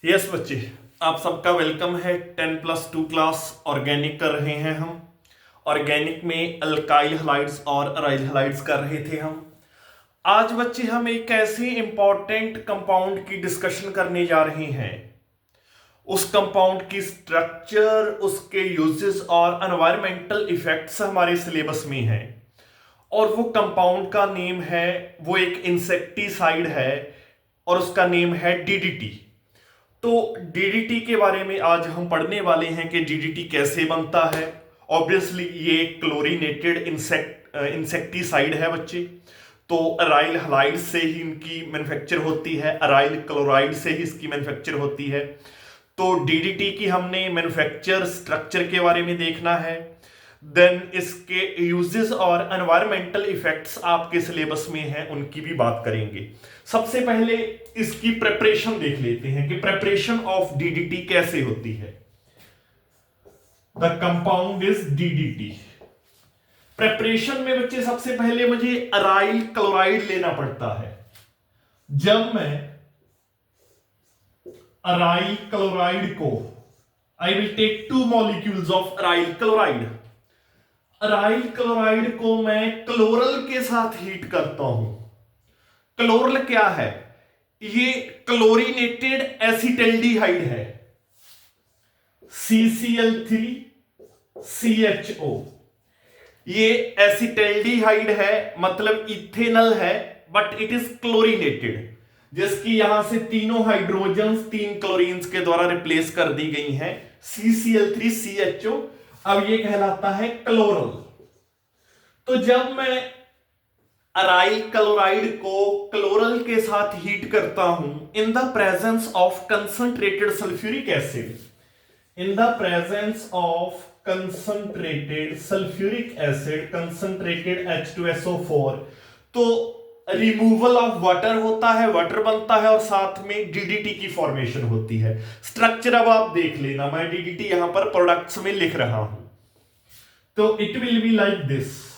Yes बच्चे, आप सबका वेलकम है। 10+2 क्लास ऑर्गेनिक कर रहे हैं हम। ऑर्गेनिक में अल्काइल हलाइड्स और अराइल हलाइड्स कर रहे थे हम। आज बच्चे हम एक ऐसे इंपॉर्टेंट कंपाउंड की डिस्कशन करने जा रहे हैं। उस कंपाउंड की स्ट्रक्चर, उसके यूजेस और एनवायरमेंटल इफेक्ट्स हमारे सिलेबस में हैं। और वो कंपाउंड का नेम है, वो एक इंसेक्टिसाइड है और उसका नेम है डीडीटी। तो डीडीटी के बारे में आज हम पढ़ने वाले हैं कि डीडीटी कैसे बनता है। ऑब्वियसली ये क्लोरीनेटेड इंसेक्टिसाइड है बच्चे। तो अराइल हलाइड से ही इनकी मैन्युफैक्चर होती है, अराइल क्लोराइड से ही इसकी मैन्युफैक्चर होती है। तो डीडीटी की हमने मैन्युफैक्चर स्ट्रक्चर के बारे में देखना है। देन इसके यूजेस और एनवायरमेंटल इफेक्ट्स आपके सिलेबस में हैं, उनकी भी बात करेंगे। सबसे पहले इसकी प्रिपरेशन देख लेते हैं कि प्रिपरेशन ऑफ डीडीटी कैसे होती है। The compound is DDT. Preparation में बच्चे सबसे पहले मुझे अराइल क्लोराइड लेना पड़ता है। जब मैं अराइल क्लोराइड को I will take 2 molecules of aryl chloride. Aryl chloride को मैं क्लोरल के साथ हीट करता हूं। क्लोरल क्या है? ये क्लोरीनेटेड एसिटल्डिहाइड है, CCl3CHO। ये एसिटल्डिहाइड है, मतलब इथेनल है, बट इट इज क्लोरीनेटेड, जिसकी यहां से तीनों हाइड्रोजन्स 3 क्लोरीन्स के द्वारा रिप्लेस कर दी गई हैं, CCl3CHO। अब ये कहलाता है क्लोरल। तो जब मैं अराइल क्लोराइड को क्लोरल के साथ हीट करता हूं in the presence of concentrated sulphuric acid, in the presence of concentrated sulphuric acid, concentrated H2SO4, तो रिमूवल ऑफ वाटर होता है, वाटर बनता है और साथ में डीडीटी की फॉर्मेशन होती है। स्ट्रक्चर अब आप देख लेना, मैं डीडीटी यहां पर प्रोडक्ट्स में लिख रहा हूं। तो it will be like this.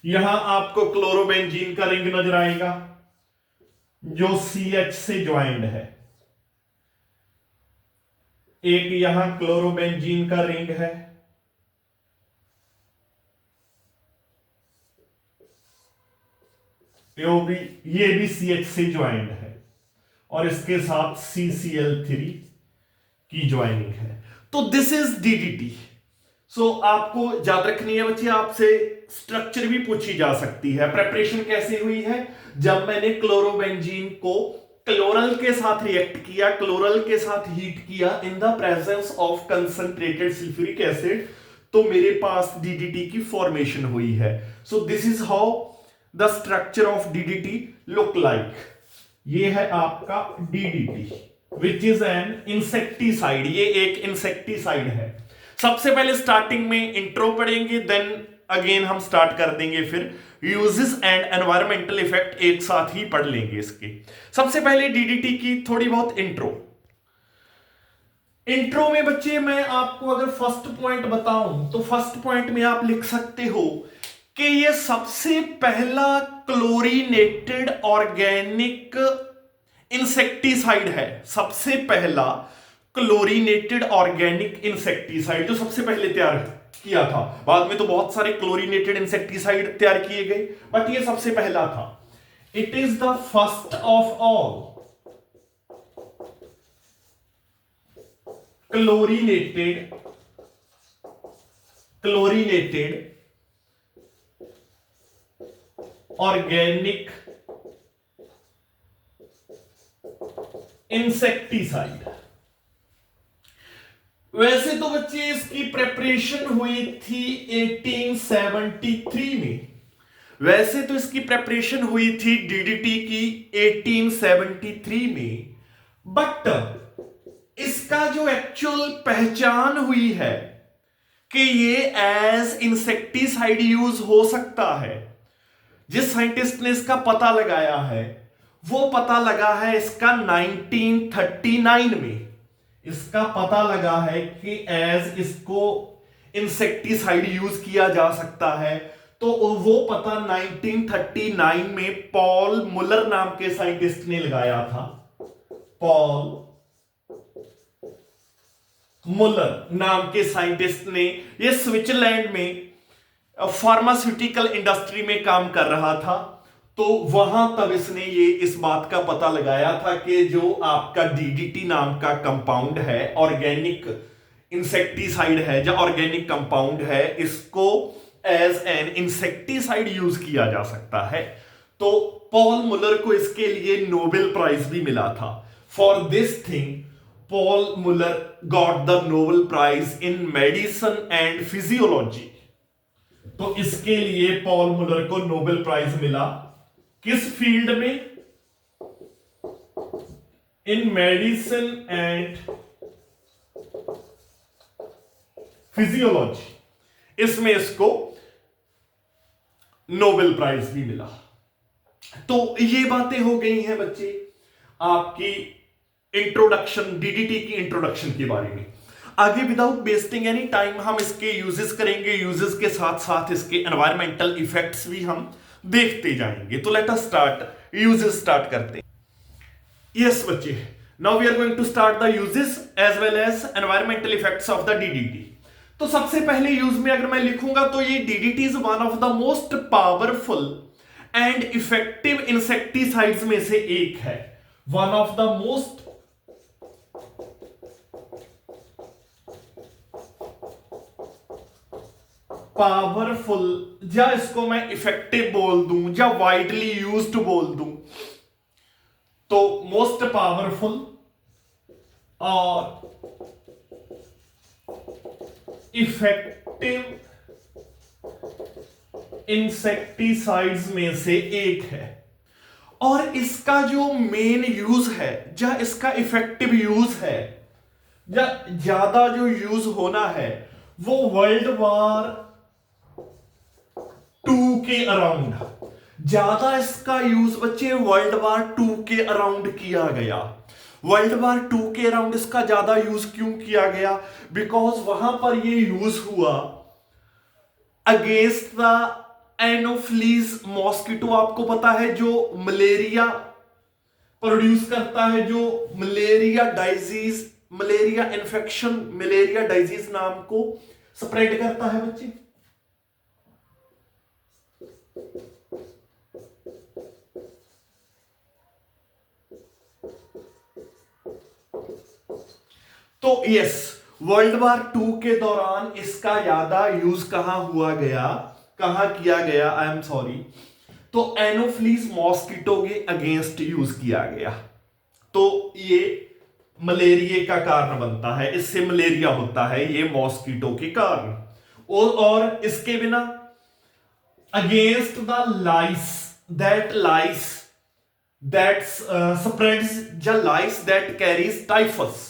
यहां आपको क्लोरोबेंजीन का रिंग नजर आएगा जो CH से ज्वाइंट है। एक यहां क्लोरोबेंजीन का रिंग है, ये भी CH से ज्वाइंट है और इसके साथ CCl3 की ज्वाइनिंग है। तो दिस इज डीडीटी। सो आपको याद रखनी है बच्चे, आपसे स्ट्रक्चर भी पूछी जा सकती है। प्रेपरेशन कैसे हुई है? जब मैंने क्लोरोबेंजीन को क्लोरल के साथ रिएक्ट किया, क्लोरल के साथ हीट किया in the presence of concentrated sulphuric acid, तो मेरे पास डीडीटी की फॉर्मेशन हुई है। So this is how the structure of DDT look like. ये है आपका DDT which is an insecticide. ये एक इंसेक्टिसाइड है। सबसे पहले स्टार्टिंग में इंट्रो पढ़ेंगे, देन अगेन हम स्टार्ट कर देंगे, फिर यूजेस एंड एनवायरमेंटल इफेक्ट एक साथ ही पढ़ लेंगे इसके। सबसे पहले डीडीटी की थोड़ी बहुत इंट्रो। इंट्रो में बच्चे मैं आपको अगर फर्स्ट पॉइंट बताऊं तो फर्स्ट पॉइंट में आप लिख सकते हो कि ये सबसे पहला क्लोरीनेटेड ऑर्गेनिक इंसेक्टिसाइड है। सबसे पहला क्लोरीनेटेड ऑर्गेनिक इंसेक्टिसाइड जो सबसे पहले तैयार किया था। बाद में तो बहुत सारे क्लोरीनेटेड इंसेक्टिसाइड तैयार किए गए, बट ये सबसे पहला था। It is the first of all chlorinated organic insecticide. वैसे तो बच्चे इसकी प्रेपरेशन हुई थी 1873 में। वैसे तो इसकी प्रेपरेशन हुई थी डीडीटी की 1873 में, बट इसका जो एक्चुअल पहचान हुई है कि ये एज इंसेक्टिसाइड यूज हो सकता है, जिस साइंटिस्ट ने इसका पता लगाया है वो पता लगा है इसका 1939 में। इसका पता लगा है कि एज इसको इंसेक्टिसाइड यूज किया जा सकता है, तो वो पता 1939 में पॉल मुलर नाम के साइंटिस्ट ने लगाया था। पॉल मुलर नाम के साइंटिस्ट ने, ये स्विट्जरलैंड में फार्मास्यूटिकल इंडस्ट्री में काम कर रहा था। तो वहां तब इसने ये इस बात का पता लगाया था कि जो आपका डीडीटी नाम का कंपाउंड है, ऑर्गेनिक इंसेक्टिसाइड है, जो ऑर्गेनिक कंपाउंड है, इसको एज एन इंसेक्टिसाइड यूज किया जा सकता है। तो पॉल मुलर को इसके लिए नोबेल प्राइज भी मिला था। For this thing Paul Muller got the Nobel Prize in Medicine and Physiology। तो इसके लिए पॉल मुलर को नोबेल प्राइज मिला किस फील्ड में? इन मेडिसिन एंड फिजियोलॉजी, इसमें इसको नोबेल प्राइज भी मिला। तो ये बातें हो गई हैं बच्चे आपकी इंट्रोडक्शन, डीडीटी की इंट्रोडक्शन के बारे में। आगे विदाउट वेस्टिंग एनी टाइम हम इसके यूजेस करेंगे, यूजेस के साथ साथ इसके एनवायरमेंटल इफेक्ट्स भी हम देखते जाएंगे। तो let us start, uses start करते हैं। यस बच्चे, now we are going to start the uses as well as environmental effects of the DDT. तो सबसे पहले यूज में अगर मैं लिखूंगा तो ये DDT is one of the most powerful and effective insecticides में से एक है। One of the most powerful, या इसको मैं इफेक्टिव बोल दूं या वाइडली यूज्ड बोल दूं, तो मोस्ट पावरफुल और इफेक्टिव इंसेक्टिसाइड्स में से एक है। और इसका जो मेन यूज है, या इसका इफेक्टिव यूज है, या ज्यादा जो यूज होना है, वो वर्ल्ड वॉर 2 के अराउंड, ज्यादा इसका यूज बच्चे वर्ल्ड वॉर 2 के अराउंड किया गया। वर्ल्ड वॉर 2 के अराउंड इसका ज्यादा यूज क्यों किया गया? बिकॉज वहां पर ये यूज हुआ अगेंस्ट द एनोफ्लीज मॉस्किटो। आपको पता है जो मलेरिया प्रोड्यूस करता है, जो malaria disease, malaria infection, malaria disease नाम को स्प्रेड करता है बच्चे। तो यस, वर्ल्ड वॉर 2 के दौरान इसका ज्यादा यूज कहां हुआ गया, कहां किया गया, आई एम सॉरी, तो एनोफ्लीज मॉस्किटो के अगेंस्ट यूज किया गया। तो ये मलेरिया का कारण बनता है, इससे मलेरिया होता है ये मॉस्किटो के कारण। और इसके बिना against the lice that spreads, the lice that carries typhus.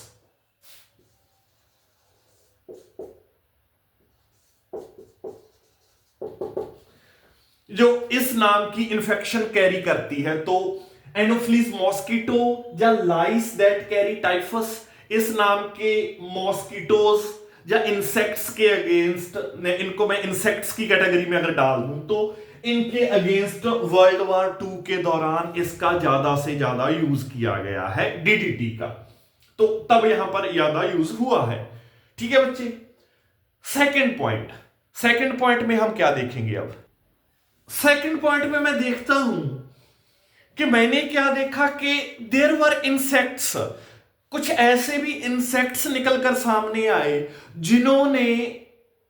जो इस नाम की इंफेक्शन कैरी करती है, तो एनोफ्लीज मॉस्किटो या लाइस दैट कैरी टाइफस, इस नाम के मॉस्किटोज या इंसेक्ट्स के अगेंस्ट, इनको मैं इंसेक्ट्स की कैटेगरी में अगर डाल दूं, तो इनके अगेंस्ट वर्ल्ड वॉर 2 के दौरान इसका ज्यादा से ज्यादा यूज किया गया है डीडीटी का। तो तब यहां पर ज्यादा यूज हुआ है। ठीक है बच्चे, सेकंड पॉइंट में हम क्या देखेंगे? अब सेकंड पॉइंट में मैं देखता हूं कि मैंने क्या देखा कि देयर वर इंसेक्ट्स, कुछ ऐसे भी इंसेक्ट्स निकलकर सामने आए जिन्होंने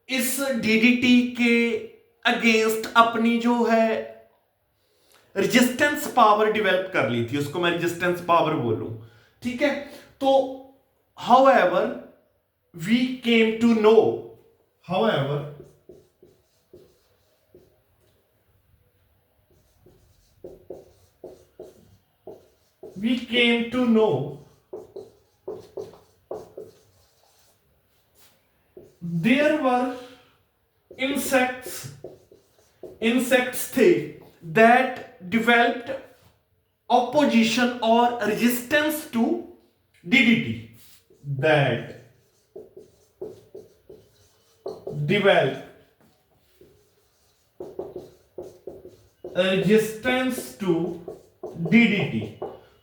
इस डीडीटी के अगेंस्ट अपनी जो है रेजिस्टेंस पावर डेवलप कर ली थी, उसको मैं रेजिस्टेंस पावर बोलूं। ठीक है, तो however we came to know, we came to know there were insects थे that developed opposition or resistance to DDT, that developed resistance to DDT.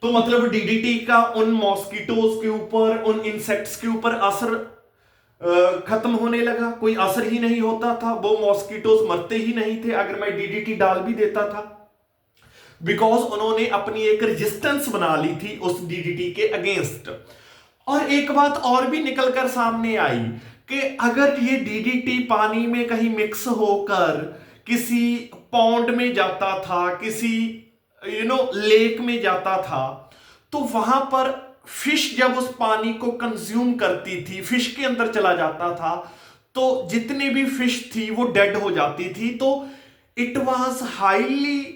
तो मतलब डीडीटी का उन मॉस्किटोज के ऊपर, उन इंसेक्ट्स के ऊपर असर खत्म होने लगा, कोई असर ही नहीं होता था, वो मॉस्किटोज मरते ही नहीं थे अगर मैं डीडीटी डाल भी देता था, बिकॉज उन्होंने अपनी एक रेजिस्टेंस बना ली थी उस डीडीटी के अगेंस्ट। और एक बात और भी निकलकर सामने आई कि अगर ये डीडीटी पानी में कहीं मिक्स होकर किसी पॉन्ड में जाता था, किसी लेक में जाता था, तो वहां पर फिश जब उस पानी को कंज्यूम करती थी, फिश के अंदर चला जाता था, तो जितनी भी फिश थी वो डेड हो जाती थी। तो it was highly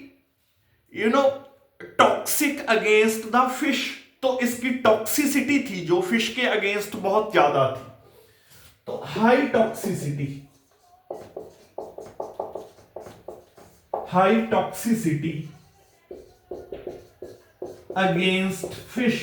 toxic against the fish. तो इसकी टॉक्सिसिटी थी जो फिश के अगेंस्ट बहुत ज्यादा थी। तो हाई टॉक्सिसिटी अगेंस्ट फिश।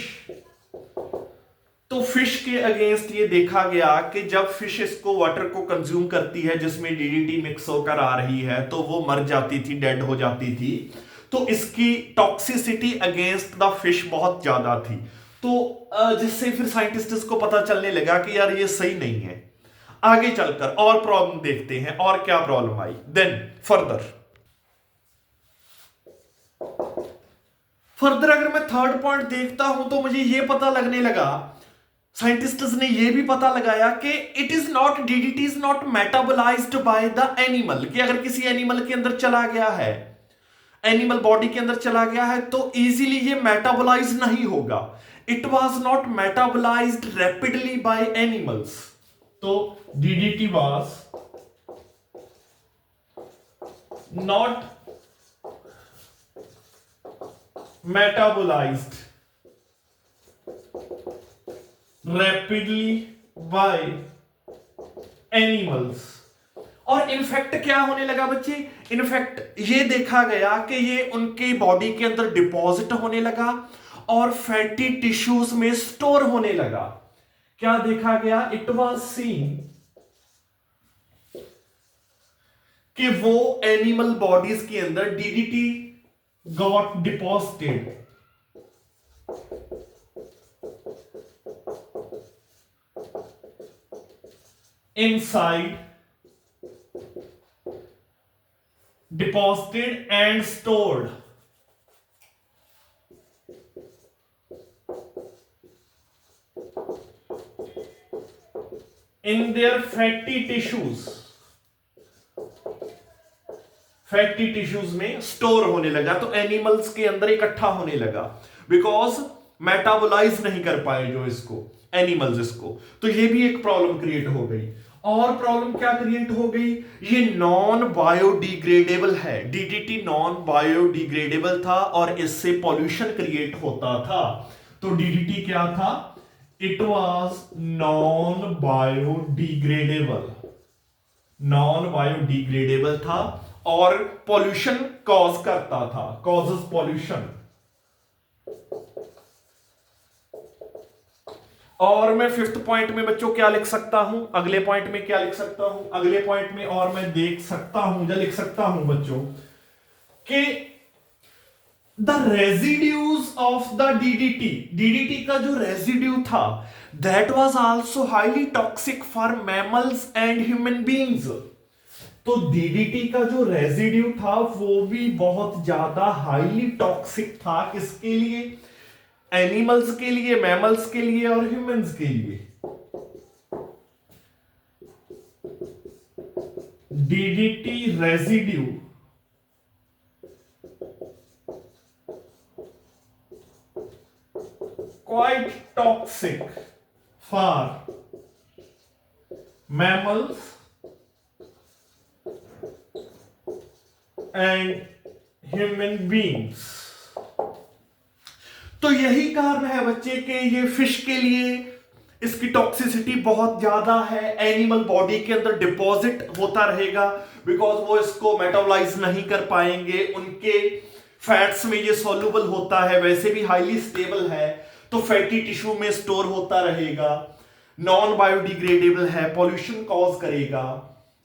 तो फिश के अगेंस्ट ये देखा गया कि जब फिश इसको वाटर को कंज्यूम करती है जिसमें डीडीटी मिक्स होकर आ रही है, तो वो मर जाती थी, डेड हो जाती थी। तो इसकी टॉक्सिसिटी अगेंस्ट द फिश बहुत ज्यादा थी। तो जिससे फिर साइंटिस्ट्स को पता चलने लगा कि यार ये सही नहीं है। आगे चलकर और प्रॉब्लम देखते हैं, और क्या प्रॉब्लम आई। देन फर्दर अगर मैं थर्ड पॉइंट देखता हूं तो मुझे यह पता लगने लगा, साइंटिस्ट्स ने यह भी पता लगाया कि it is not, DDT is not metabolised by the animal. कि अगर किसी एनिमल के अंदर चला गया है, एनिमल बॉडी के अंदर चला गया है, तो इजीली ये मेटाबोलाइज नहीं होगा। It was not metabolized rapidly by animals. तो DDT was not metabolized rapidly by animals. और इनफैक्ट क्या होने लगा बच्चे, इनफैक्ट ये देखा गया कि ये उनके बॉडी के अंदर डिपॉजिट होने लगा और फैटी टिश्यूज में स्टोर होने लगा। क्या देखा गया, इट वाज सीन कि वो एनिमल बॉडीज के अंदर DDT got deposited inside, deposited and stored in their fatty tissues। Fatty tissues में स्टोर होने लगा, तो एनिमल्स के अंदर इकट्ठा होने लगा, बिकॉज मेटाबोलाइज नहीं कर पाए जो इसको एनिमल्स इसको। तो ये भी एक प्रॉब्लम क्रिएट हो गई। और प्रॉब्लम क्या क्रिएट हो गई, ये नॉन बायोडिग्रेडेबल है। डीडीटी नॉन बायोडिग्रेडेबल था और इससे पॉल्यूशन क्रिएट होता था। तो डीडीटी क्या था, इट वाज नॉन बायोडिग्रेडेबल था और पॉल्यूशन कॉज करता था, कॉजेस पॉल्यूशन। और मैं फिफ्थ पॉइंट में बच्चों क्या लिख सकता हूं, अगले पॉइंट में क्या लिख सकता हूं, अगले पॉइंट में और मैं देख सकता हूं या लिख सकता हूं बच्चों कि the residues of the DDT का जो रेजिड्यू था, that was also highly toxic for mammals and human beings. तो डीडीटी का जो रेजिड्यू था वो भी बहुत ज्यादा हाईली टॉक्सिक था। किसके लिए, एनिमल्स के लिए, मैमल्स के लिए और ह्यूमंस के लिए। DDT residue quite toxic for mammals and human beings। तो यही कारण है बच्चे कि ये फिश के लिए इसकी टॉक्सिसिटी बहुत ज्यादा है, एनिमल बॉडी के अंदर डिपॉजिट होता रहेगा, बिकॉज वो इसको मेटाबोलाइज नहीं कर पाएंगे, उनके फैट्स में ये सॉल्युबल होता है, वैसे भी हाईली स्टेबल है, तो फैटी टिश्यू में स्टोर होता रहेगा, नॉन बायोडिग्रेडेबल है, पॉल्यूशन कॉज करेगा,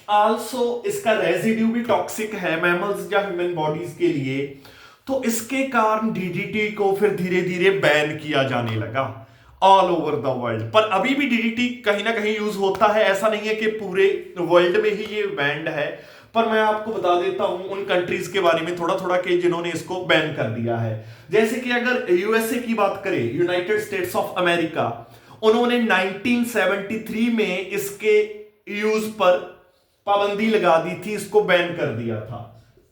आल्सो इसका रेजिड्यू भी टॉक्सिक है मैमल्स या ह्यूमन बॉडीज के लिए, तो इसके कारण डीडीटी को फिर धीरे धीरे बैन किया जाने लगा ऑल ओवर द वर्ल्ड। पर अभी भी डीडीटी कहीं ना कहीं यूज होता है, ऐसा नहीं है कि पूरे वर्ल्ड में ही ये बैंड है। पर मैं आपको बता देता हूं उन कंट्रीज के बारे में थोड़ा थोड़ा कि जिन्होंने इसको बैन कर दिया है। जैसे कि अगर यूएसए की बात करें, यूनाइटेड स्टेट्स ऑफ अमेरिका, उन्होंने 1973 में इसके यूज पर पाबंदी लगा दी थी, इसको बैन कर दिया था।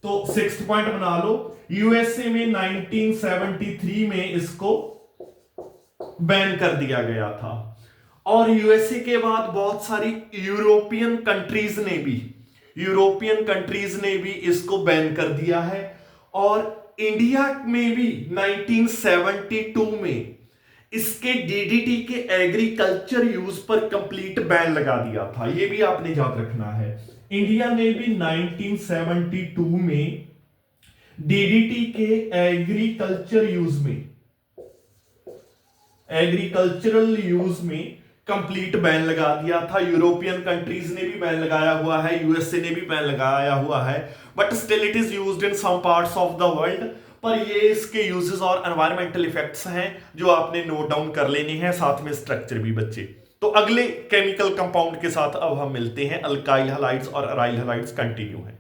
तो 6th पॉइंट बना लो, यूएसए में 1973 में इसको बैन कर दिया गया था। और यूएसए के बाद बहुत सारी यूरोपियन कंट्रीज ने भी इसको बैन कर दिया है। और इंडिया में भी 1972 में इसके डीडीटी के एग्रीकल्चर यूज पर कंप्लीट बैन लगा दिया था, यह भी आपने याद रखना है। इंडिया ने भी 1972 में डीडीटी के एग्रीकल्चरल यूज में कंप्लीट बैन लगा दिया था। यूरोपियन कंट्रीज ने भी बैन लगाया हुआ है, यूएसए ने भी बैन लगाया हुआ है, but still it is used in some parts of the world. पर ये इसके यूजेस और एनवायरमेंटल इफेक्ट्स हैं जो आपने नोट डाउन कर लेने हैं, साथ में स्ट्रक्चर भी बच्चे। तो अगले केमिकल कंपाउंड के साथ अब हम मिलते हैं। अल्काइल हैलाइड्स और अराइल हैलाइड्स कंटिन्यू है।